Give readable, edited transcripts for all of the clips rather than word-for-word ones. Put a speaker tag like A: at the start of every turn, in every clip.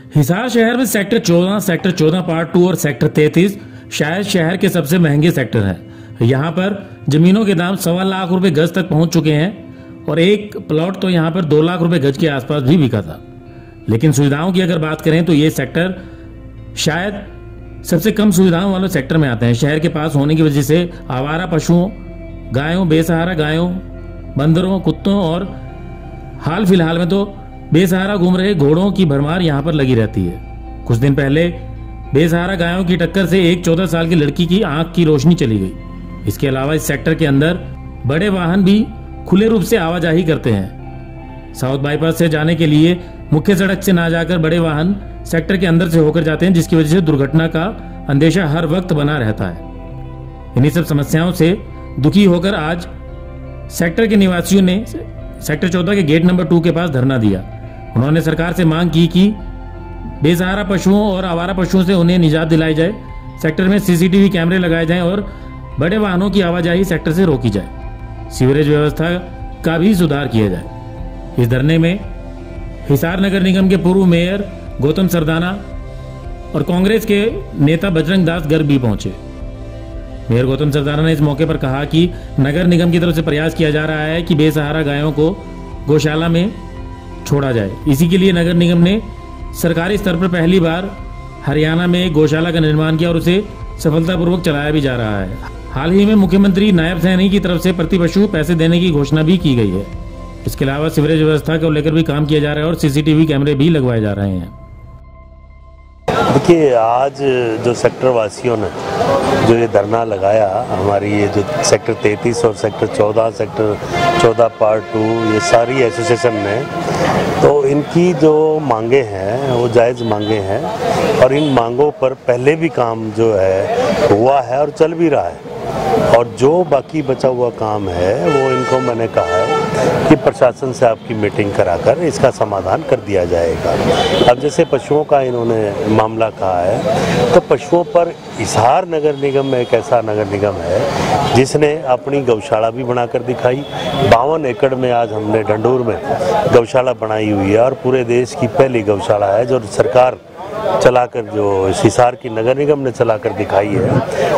A: हिसार शहर में sector 14, sector 14 part 2 और सेक्टर 33 शायद शहर के सबसे महंगे सेक्टर हैं। यहाँ पर जमीनों के दाम 1.25 लाख रुपए गज तक पहुंच चुके हैं और एक प्लॉट तो यहाँ पर 2 लाख रुपए गज के आसपास भी बिका था। लेकिन सुविधाओं की अगर बात करें तो ये सेक्टर शायद सबसे कम सुविधाओं वाले सेक्टर में आते हैं। शहर के पास होने की वजह से आवारा पशुओं, गायों, बेसहारा गायों, बंदरों, कुत्तों और हाल फिलहाल में तो बेसहारा घूम रहे घोड़ों की भरमार यहाँ पर लगी रहती है। कुछ दिन पहले बेसहारा गायों की टक्कर से एक 14 साल की लड़की की आंख की रोशनी चली गई। इसके अलावा इस सेक्टर के अंदर बड़े वाहन भी खुले रूप से आवाजाही करते हैं। साउथ बाईपास से जाने के लिए मुख्य सड़क से ना जाकर बड़े वाहन सेक्टर के अंदर से होकर जाते हैं, जिसकी वजह से दुर्घटना का अंदेशा हर वक्त बना रहता है। इन्हीं सब समस्याओं से दुखी होकर आज सेक्टर के निवासियों ने सेक्टर 14 के गेट नंबर 2 के पास धरना दिया। उन्होंने सरकार से मांग की कि बेसहारा पशुओं और आवारा पशुओं से उन्हें निजात दिलाई जाए, सेक्टर में सीसीटीवी कैमरे लगाए जाएं और बड़े वाहनों की आवाजाही सेक्टर से रोकी जाए। सीवरेज व्यवस्था का भी सुधार किया जाए। इस धरने में हिसार नगर निगम के पूर्व मेयर गौतम सरदाना और कांग्रेस के नेता बजरंग दास गर्ग भी पहुंचे। मेयर गौतम सरदाना ने इस मौके पर कहा कि नगर निगम की तरफ से प्रयास किया जा रहा है कि बेसहारा गायों को गौशाला में छोड़ा जाए। इसी के लिए नगर निगम ने सरकारी स्तर पर पहली बार हरियाणा में एक गौशाला का निर्माण किया और उसे सफलतापूर्वक चलाया भी जा रहा है। हाल ही में मुख्यमंत्री नायब सैनी की तरफ से प्रति पशु पैसे देने की घोषणा भी की गई है। इसके अलावा सीवरेज व्यवस्था को लेकर भी काम किया जा रहा है और सीसीटीवी कैमरे भी लगवाए जा रहे हैं।
B: देखिए, आज जो सेक्टर वासियों ने जो ये धरना लगाया, हमारी ये जो सेक्टर 33 और सेक्टर 14, सेक्टर 14 पार्ट 2, ये सारी एसोसिएशन ने, तो इनकी जो मांगे हैं वो जायज़ मांगे हैं और इन मांगों पर पहले भी काम जो है हुआ है और चल भी रहा है। और जो बाकी बचा हुआ काम है वो इनको मैंने कहा है कि प्रशासन से आपकी मीटिंग कराकर इसका समाधान कर दिया जाएगा। अब जैसे पशुओं का इन्होंने मामला कहा है, तो पशुओं पर हिसार नगर निगम में एक ऐसा नगर निगम है जिसने अपनी गौशाला भी बनाकर दिखाई। 52 एकड़ में आज हमने डंडूर में गौशाला बनाई हुई है और पूरे देश की पहली गौशाला है जो सरकार चलाकर, जो हिसार की नगर निगम ने चलाकर दिखाई है।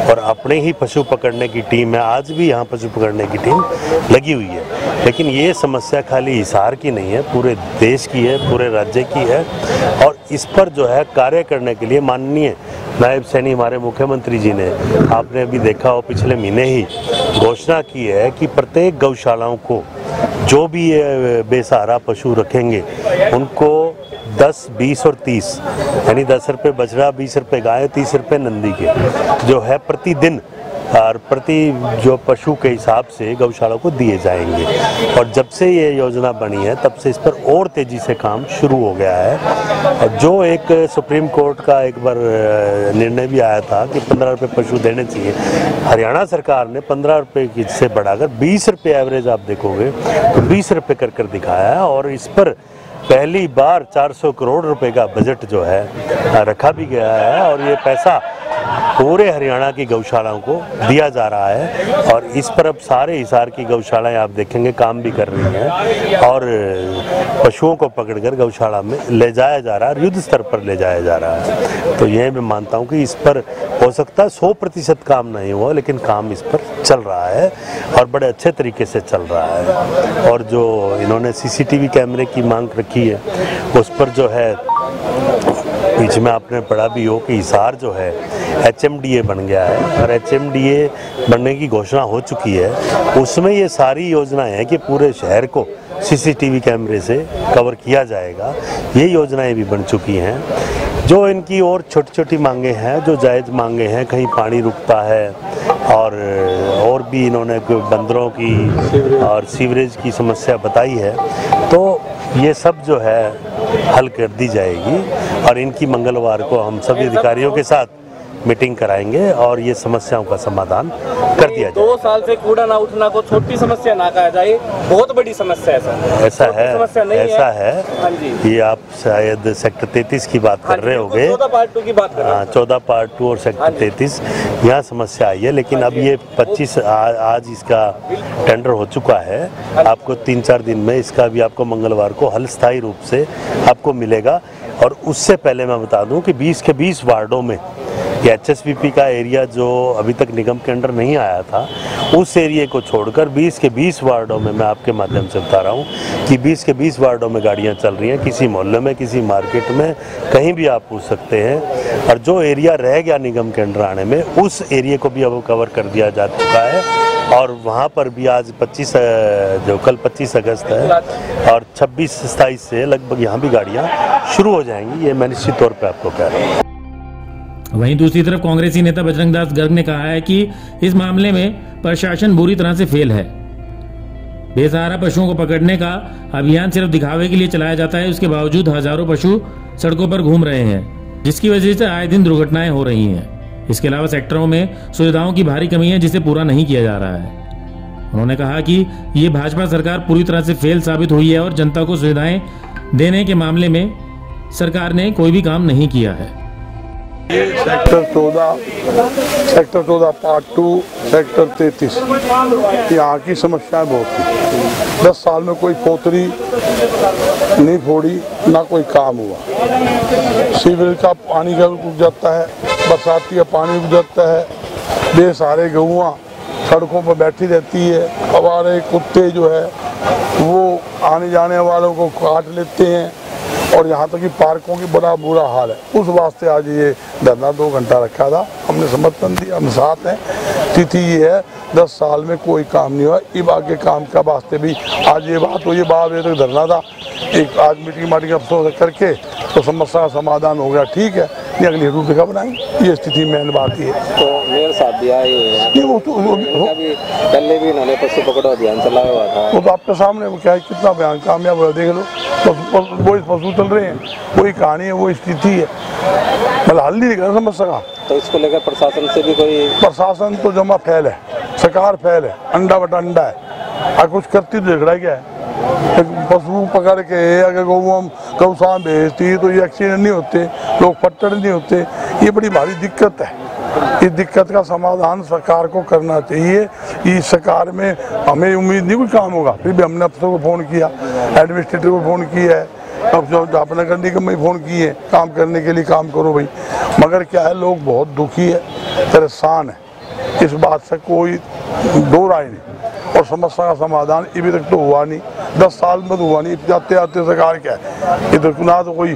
B: और अपने ही पशु पकड़ने की टीम है, आज भी यहाँ पशु पकड़ने की टीम लगी हुई है। लेकिन ये समस्या खाली हिसार की नहीं है, पूरे देश की है, पूरे राज्य की है। और इस पर जो है कार्य करने के लिए माननीय नायब सैनी हमारे मुख्यमंत्री जी ने, आपने अभी देखा हो, पिछले महीने ही घोषणा की है कि प्रत्येक गौशालाओं को जो भी बेसहारा पशु रखेंगे उनको 10, 20 और 30 यानी 10 रुपये बछड़ा, 20 रुपये गाय, 30 रुपये नंदी के जो है प्रतिदिन और प्रति जो पशु के हिसाब से गौशाला को दिए जाएंगे। और जब से ये योजना बनी है तब से इस पर और तेज़ी से काम शुरू हो गया है। और जो एक सुप्रीम कोर्ट का एक बार निर्णय भी आया था कि 15 रुपये पशु देने चाहिए, हरियाणा सरकार ने 15 रुपये से बढ़ाकर 20 रुपये एवरेज आप देखोगे तो 20 रुपये कर दिखाया है। और इस पर पहली बार 400 करोड़ रुपए का बजट जो है रखा भी गया है और ये पैसा पूरे हरियाणा की गौशालाओं को दिया जा रहा है। और इस पर अब सारे हिसार की गौशालाएं आप देखेंगे काम भी कर रही हैं और पशुओं को पकड़कर गौशाला में ले जाया जा रहा है, युद्ध स्तर पर ले जाया जा रहा है। तो ये मैं मानता हूँ कि इस पर हो सकता है 100% काम नहीं हुआ, लेकिन काम इस पर चल रहा है और बड़े अच्छे तरीके से चल रहा है। और जो इन्होंने सीसीटीवी कैमरे की मांग रखी है उस पर जो है, बीच में आपने पढ़ा भी हो कि हिसार जो है HMDA बन गया है और HMDA बनने की घोषणा हो चुकी है। उसमें ये सारी योजनाएं हैं कि पूरे शहर को CCTV कैमरे से कवर किया जाएगा। ये योजनाएं भी बन चुकी हैं। जो इनकी और छोटी छोटी मांगे हैं, जो जायज़ मांगे हैं, कहीं पानी रुकता है और भी इन्होंने बंदरों की और सीवरेज की समस्या बताई है, तो ये सब जो है हल कर दी जाएगी। और इनकी मंगलवार को हम सभी अधिकारियों के साथ मीटिंग कराएंगे और ये समस्याओं का समाधान कर दिया जाए।
C: 2 साल से कूड़ा ना उठना को छोटी समस्या ना कहा जाए, बहुत बड़ी समस्या है सर।
B: ऐसा है,
C: समस्या नहीं
B: ऐसा है।
C: हाँ जी,
B: ये आप शायद सेक्टर 33 की बात कर रहे होंगे।
C: 14 पार्ट 2 की बात कर रहे हैं।
B: 14 पार्ट 2 और सेक्टर 33 यहाँ समस्या आई है। लेकिन अब ये 25 आज इसका टेंडर हो चुका है। आपको 3-4 दिन में इसका भी आपको मंगलवार को हल स्थायी रूप से आपको मिलेगा। और उससे पहले मैं बता दूं कि 20 के 20 वार्डों में ये HSPP का एरिया जो अभी तक निगम के अंडर नहीं आया था, उस एरिया को छोड़कर 20 के 20 वार्डों में मैं आपके माध्यम से बता रहा हूँ कि 20 के 20 वार्डों में गाड़ियाँ चल रही हैं। किसी मोहल्ले में, किसी मार्केट में, कहीं भी आप पूछ सकते हैं। और जो एरिया रह गया निगम के अंडर आने में, उस एरिया को भी अब कवर कर दिया जा चुका है। और वहाँ पर भी आज 25 जो कल 25 अगस्त है और 26-27 से लगभग यहाँ भी गाड़ियाँ शुरू हो जाएंगी। ये मैं निश्चित तौर पर आपको कह रहा हूँ।
A: वहीं दूसरी तरफ कांग्रेसी नेता बजरंग दास गर्ग ने कहा है कि इस मामले में प्रशासन बुरी तरह से फेल है। बेसहारा पशुओं को पकड़ने का अभियान सिर्फ दिखावे के लिए चलाया जाता है, उसके बावजूद हजारों पशु सड़कों पर घूम रहे हैं, जिसकी वजह से आए दिन दुर्घटनाएं हो रही हैं। इसके अलावा सेक्टरों में सुविधाओं की भारी कमी है, जिसे पूरा नहीं किया जा रहा है। उन्होंने कहा कि ये भाजपा सरकार पूरी तरह से फेल साबित हुई है और जनता को सुविधाएं देने के मामले में सरकार ने कोई भी काम नहीं किया है।
D: ये सेक्टर 14 पार्ट 2 सेक्टर 33 यहाँ की समस्याएं बहुत थी। 10 साल में कोई पोतरी नहीं फोड़ी, ना कोई काम हुआ। सीवरेज का पानी का रुक जाता है, बरसाती का पानी रुक जाता है, बेसहारे गौआं सड़कों पर बैठी रहती है। हमारे कुत्ते जो है वो आने जाने वालों को काट लेते हैं और यहाँ तक कि पार्कों की बड़ा बुरा हाल है। उस वास्ते आज ये धरना 2 घंटा रखा था, हमने समर्थन दिया, हम साथ हैं। तिथि ये है 10 साल में कोई काम नहीं हुआ, इब आगे काम का वास्ते भी आज ये बात हुई। 12 बजे तक धरना था, एक आज मीटिंग अफसोस करके तो समस्या का समाधान हो गया, ठीक है। ये अगली रूपरेखा बनाएंगे, ये स्थिति मेन बात ये है।
C: तो मेयर साहब भी आए हैं, वो पहले भी इन्होंने पशु पकड़ो अभियान चलाया हुआ था,
D: वो तो आपके सामने वो क्या है, कितना बयान कामयाब हुआ देख लो। वही पशु चल रहे हैं, वही कहानी है, वो स्थिति है, मतलब हल नहीं कर समस्या का।
C: तो इसको लेकर प्रशासन से भी कोई? प्रशासन
D: तो जमा फैल है, सरकार फैल है, अंडा बटा अंडा है। और कुछ करती तो झगड़ा क्या है। पशु पकड़ के अगर गौशाला भेजती तो ये एक्सीडेंट नहीं होते, लोग फट्टड़ नहीं होते। ये बड़ी भारी दिक्कत है। इस दिक्कत का समाधान सरकार को करना चाहिए। इस सरकार में हमें उम्मीद नहीं कोई काम होगा, फिर भी हमने अफसर को फ़ोन किया, एडमिनिस्ट्रेटर को फ़ोन किया है, अब जो अपना नगर निगम में फ़ोन किए, काम करने के लिए काम करो भाई। मगर क्या है, लोग बहुत दुखी है, परेशान है। इस बात से कोई दो राय नहीं। और समस्या का समाधान अभी तक तो हुआ नहीं, 10 साल में तो हुआ नहीं। जाते आते सरकार क्या है, इधर ना तो कोई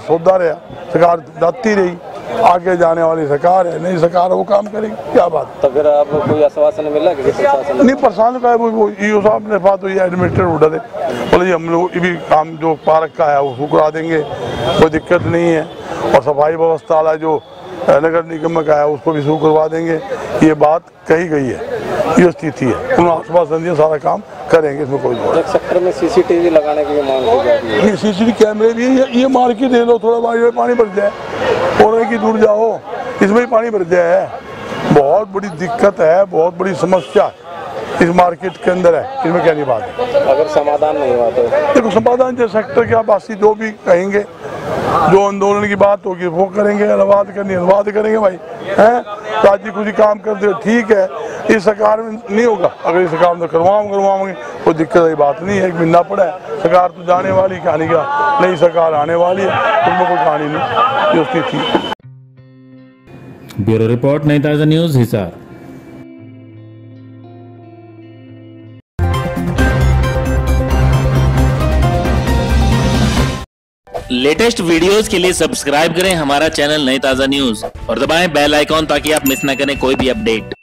D: सौदा रहा, सरकार जाती रही, आगे जाने वाली सरकार है, नहीं सरकार वो काम करेगी, क्या बात।
C: तो फिर आपको कोई आश्वासन मिला कि प्रशासन
D: नहीं? प्रशासन का वो ईओ साहब ने बात हुई, एडमिनिस्ट्रेटर उठा दे, बोले जी हम लोग भी काम जो पार्क का है वो करा देंगे, कोई दिक्कत नहीं है। और सफाई व्यवस्था वाला जो नगर निगम का है उसको भी शुरू करवा देंगे, ये बात कही गई है, ये स्थिति है। उन्होंने आश्वासन दिया सारा काम करेंगे, इसमें कोई
C: एक सेक्टर में सीसीटीवी लगाने की मांग की जा रही है।
D: सीसीटीवी कैमरे भी ये मार के दे लो, थोड़ा बारिश में पानी भर जाए और कि दूर जाओ, इसमें ही पानी भर जाए। बहुत बड़ी दिक्कत है, बहुत बड़ी समस्या इस मार्केट के अंदर है, इसमें क्या नहीं बात है।
C: अगर समाधान नहीं हुआ तो
D: देखो समाधान जो सेक्टर के वासी जो भी कहेंगे, जो आंदोलन की बात होगी वो करेंगे, अनुवाद करनी अनुवाद करेंगे भाई, हैं राजी खुशी काम करते हो, ठीक है। इस सरकार में नहीं होगा, अगर इस सरकार में करवाओगे कोई दिक्कत की बात नहीं है। एक महीना पड़ा है, सरकार तो जाने वाली, कहानी का नई सरकार आने वाली है, उसमें कोई कहानी नहीं, जो उसकी थी।
A: ब्यूरो रिपोर्ट, नई ताज़ा न्यूज़, हिसार।
E: लेटेस्ट वीडियोस के लिए सब्सक्राइब करें हमारा चैनल नई ताज़ा न्यूज़ और दबाएं बेल आइकॉन ताकि आप मिस न करें कोई भी अपडेट।